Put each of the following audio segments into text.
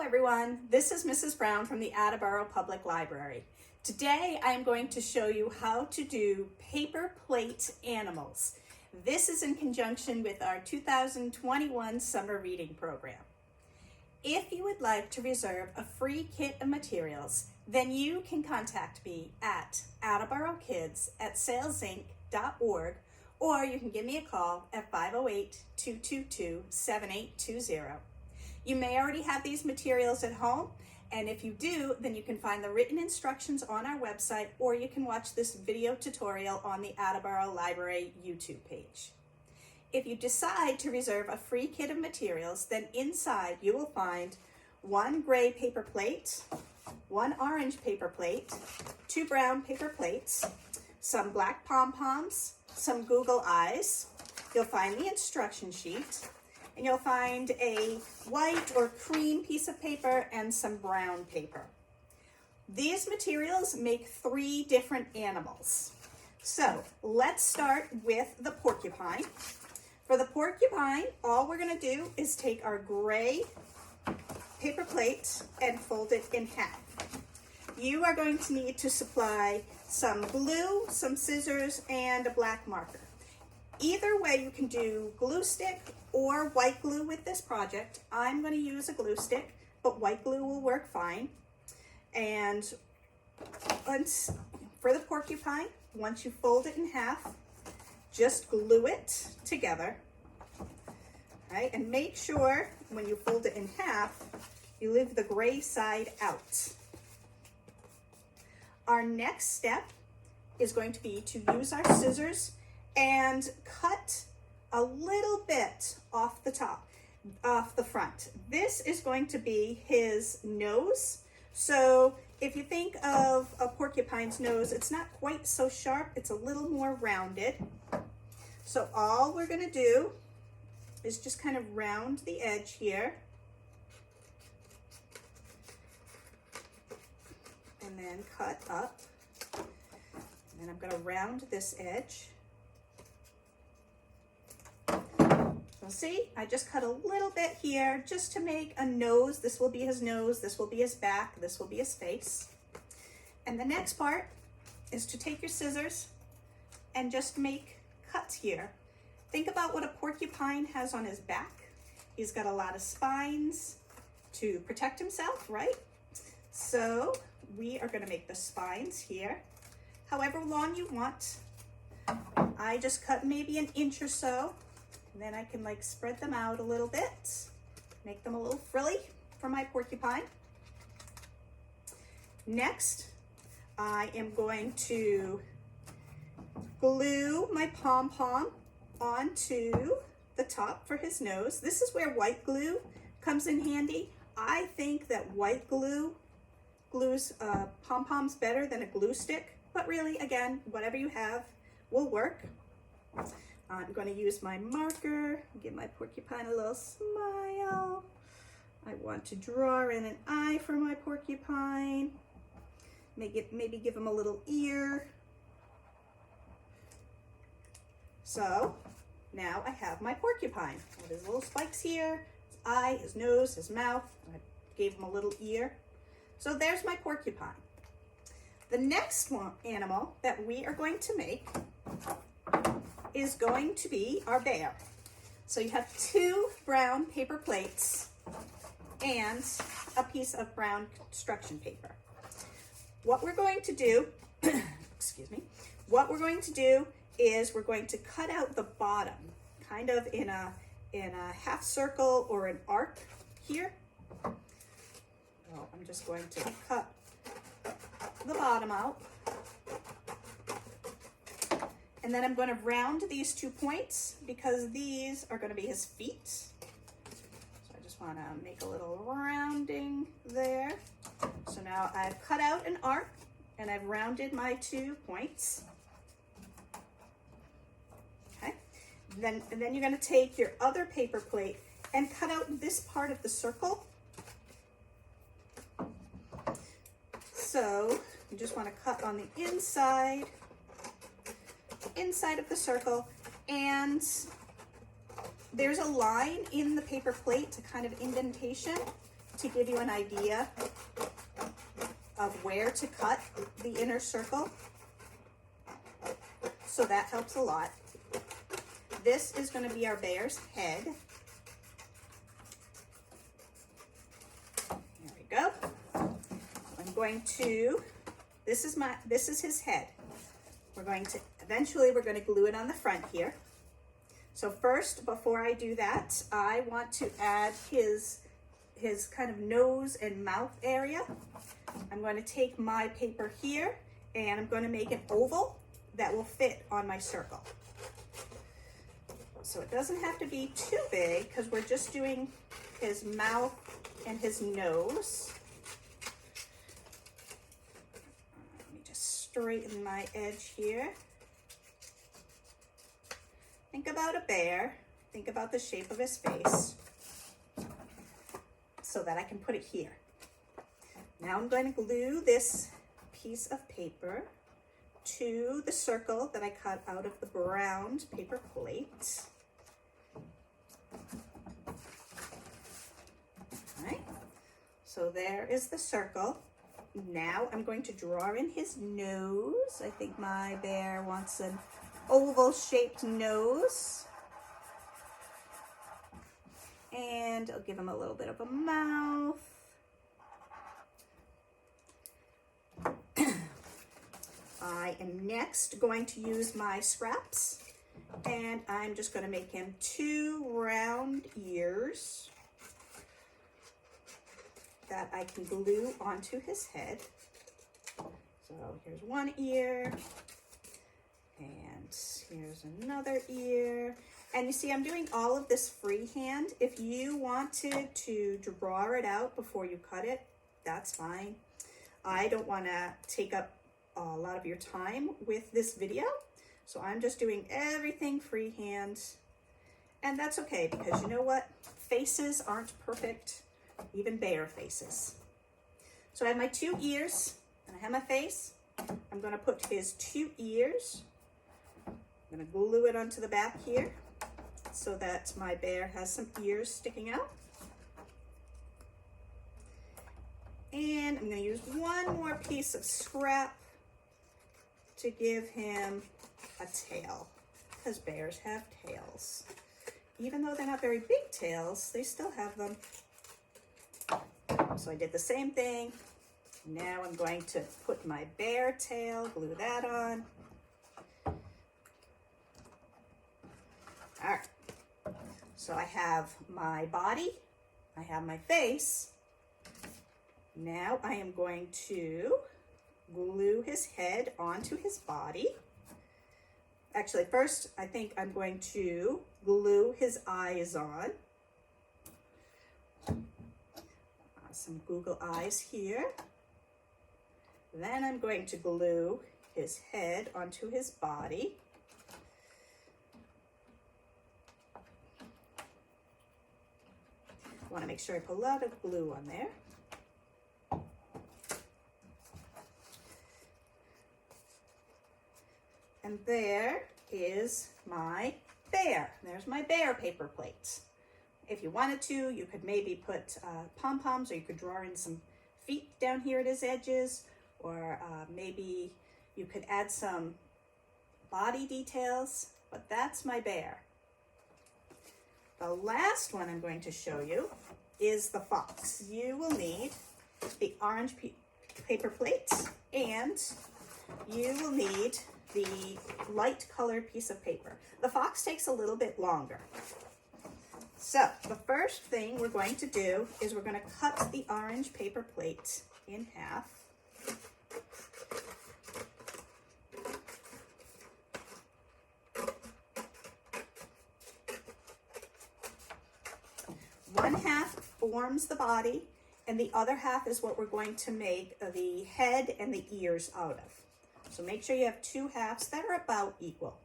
everyone, this is Mrs. Brown from the Attleboro Public Library. Today I am going to show you how to do paper plate animals. This is in conjunction with our 2021 summer reading program. If you would like to reserve a free kit of materials, then you can contact me at attleborokids@salesinc.org, or you can give me a call at 508-222-7820. You may already have these materials at home, and if you do, then you can find the written instructions on our website, or you can watch this video tutorial on the Attleboro Library YouTube page. If you decide to reserve a free kit of materials, then inside you will find one gray paper plate, one orange paper plate, two brown paper plates, some black pom-poms, some Google eyes. You'll find the instruction sheet, and you'll find a white or cream piece of paper and some brown paper. These materials make 3 different animals. So let's start with the porcupine. For the porcupine, all we're going to do is take our gray paper plate and fold it in half. You are going to need to supply some glue, some scissors, and a black marker. Either way, you can do glue stick or white glue with this project. I'm going to use a glue stick, but white glue will work fine. And for the porcupine, once you fold it in half, just glue it together. Right? And make sure when you fold it in half, you leave the gray side out. Our next step is going to be to use our scissors and cut a little bit off the top, off the front. This is going to be his nose. So if you think of a porcupine's nose, it's not quite so sharp, it's a little more rounded. So all we're gonna do is just kind of round the edge here. And then cut up. And then I'm gonna round this edge. So see, I just cut a little bit here just to make a nose. This will be his nose, this will be his back, this will be his face. And the next part is to take your scissors and just make cuts here. Think about what a porcupine has on his back. He's got a lot of spines to protect himself, right? So we are going to make the spines here however long you want. I just cut maybe an inch or so, and then I can like spread them out a little bit, make them a little frilly for my porcupine. Next, I am going to glue my pom-pom onto the top for his nose. This is where white glue comes in handy. I think that white glue glues pom-poms better than a glue stick, but really, again, whatever you have will work. I'm going to use my marker, give my porcupine a little smile. I want to draw in an eye for my porcupine. Maybe give him a little ear. So now I have my porcupine with his little spikes here, his eye, his nose, his mouth. I gave him a little ear. So there's my porcupine. The next animal that we are going to make is going to be our bear. So you have 2 brown paper plates and a piece of brown construction paper. What we're going to do, excuse me, what we're going to do is we're going to cut out the bottom, kind of in a half circle or an arc here. Well, I'm just going to cut the bottom out. And then I'm going to round these 2 points because these are going to be his feet. So I just want to make a little rounding there. So now I've cut out an arc and I've rounded my 2 points. Okay. And then you're going to take your other paper plate and cut out this part of the circle. So you just want to cut on the inside of the circle, and there's a line in the paper plate to kind of indentation to give you an idea of where to cut the inner circle. So that helps a lot. This is going to be our bear's head. There we go. I'm going to, this is his head. Eventually we're going to glue it on the front here. So first, before I do that, I want to add his kind of nose and mouth area. I'm going to take my paper here and I'm going to make an oval that will fit on my circle. So it doesn't have to be too big because we're just doing his mouth and his nose. Let me just straighten my edge here. Think about a bear. Think about the shape of his face so that I can put it here. Now I'm going to glue this piece of paper to the circle that I cut out of the brown paper plate. All right, so there is the circle. Now I'm going to draw in his nose. I think my bear wants an oval-shaped nose. And I'll give him a little bit of a mouth. I am next going to use my scraps, and I'm just going to make him 2 round ears that I can glue onto his head. So here's one ear, and here's another ear. And you see, I'm doing all of this freehand. If you wanted to draw it out before you cut it, that's fine. I don't want to take up a lot of your time with this video, so I'm just doing everything freehand. And that's okay, because you know what? Faces aren't perfect, even bear faces. So I have my 2 ears, and I have my face. I'm going to put his 2 ears. I'm going to glue it onto the back here so that my bear has some ears sticking out. And I'm going to use one more piece of scrap to give him a tail, because bears have tails. Even though they're not very big tails, they still have them. So I did the same thing. Now I'm going to put my bear tail, glue that on. All right. So I have my body, I have my face. Now I am going to glue his head onto his body. Actually, first I think I'm going to glue his eyes on. Some Google eyes here. Then I'm going to glue his head onto his body. I want to make sure I put a lot of glue on there. And there is my bear. There's my bear paper plate. If you wanted to, you could maybe put pom-poms, or you could draw in some feet down here at his edges, or maybe you could add some body details, but that's my bear. The last one I'm going to show you is the fox. You will need the orange paper plate, and you will need the light colored piece of paper. The fox takes a little bit longer. So the first thing we're going to do is we're going to cut the orange paper plate in half. One half forms the body, and the other half is what we're going to make the head and the ears out of. So make sure you have 2 halves that are about equal.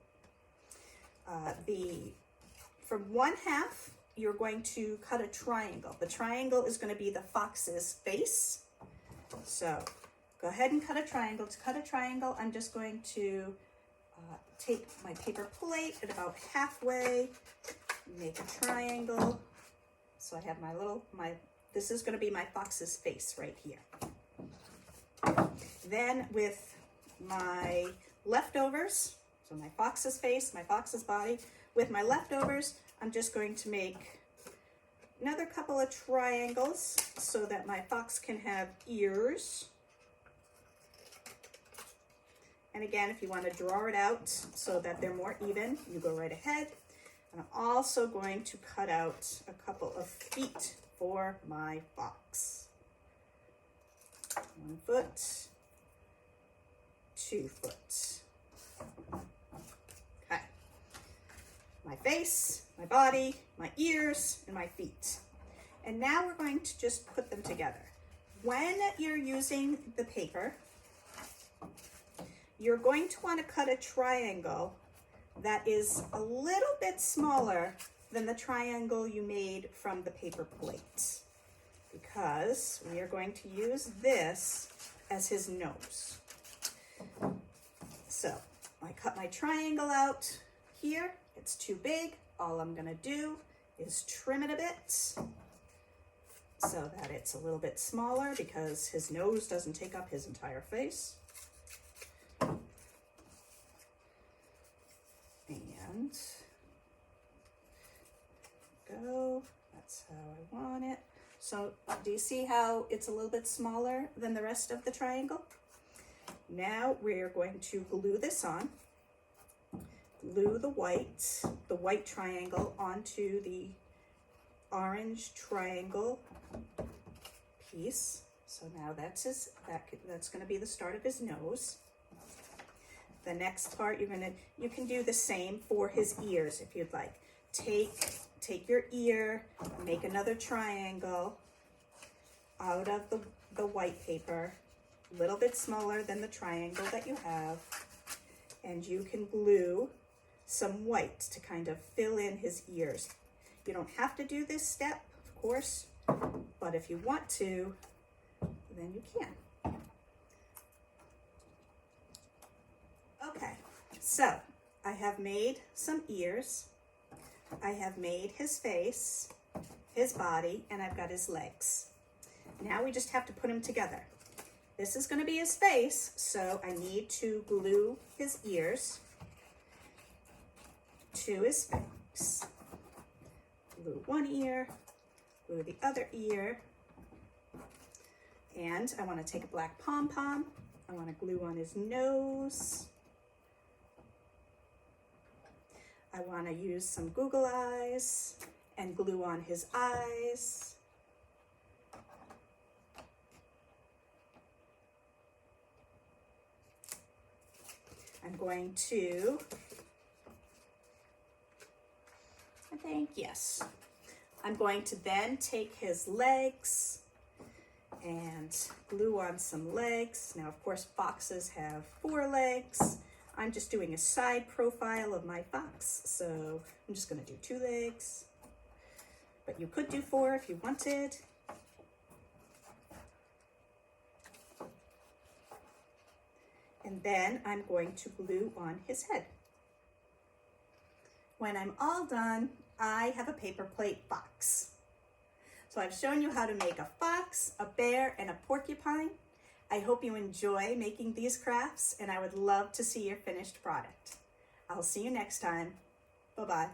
From one half, you're going to cut a triangle. The triangle is going to be the fox's face. So go ahead and cut a triangle. To cut a triangle, I'm just going to take my paper plate at about halfway, make a triangle. So I have my This is going to be my fox's face right here. Then with my leftovers, so my fox's face, my fox's body, with my leftovers, I'm just going to make another couple of triangles so that my fox can have ears. And again, if you want to draw it out so that they're more even, you go right ahead. And I'm also going to cut out a couple of feet for my fox. 1 foot, 2 foot. Okay. My face, my body, my ears, and my feet. And now we're going to just put them together. When you're using the paper, you're going to want to cut a triangle that is a little bit smaller than the triangle you made from the paper plate, because we are going to use this as his nose. So I cut my triangle out here. It's too big. All I'm going to do is trim it a bit so that it's a little bit smaller, because his nose doesn't take up his entire face. And go, that's how I want it. So do you see how it's a little bit smaller than the rest of the triangle? Now we're going to glue this on. Glue the white triangle onto the orange triangle piece. So now that's going to be the start of his nose. The next part, you can do the same for his ears if you'd like. Take your ear, make another triangle out of the white paper, a little bit smaller than the triangle that you have, and you can glue some white to kind of fill in his ears. You don't have to do this step, of course, but if you want to, then you can. Okay, so I have made some ears, I have made his face, his body, and I've got his legs. Now we just have to put them together. This is going to be his face, so I need to glue his ears to his face. Glue one ear, glue the other ear, and I want to take a black pom-pom. I want to glue on his nose. I want to use some Google eyes and glue on his eyes. I'm going to, I'm going to then take his legs and glue on some legs. Now, of course, foxes have 4 legs. I'm just doing a side profile of my fox, so I'm just going to do 2 legs, but you could do 4 if you wanted. And then I'm going to glue on his head. When I'm all done, I have a paper plate fox. So I've shown you how to make a fox, a bear, and a porcupine. I hope you enjoy making these crafts, and I would love to see your finished product. I'll see you next time. Bye-bye.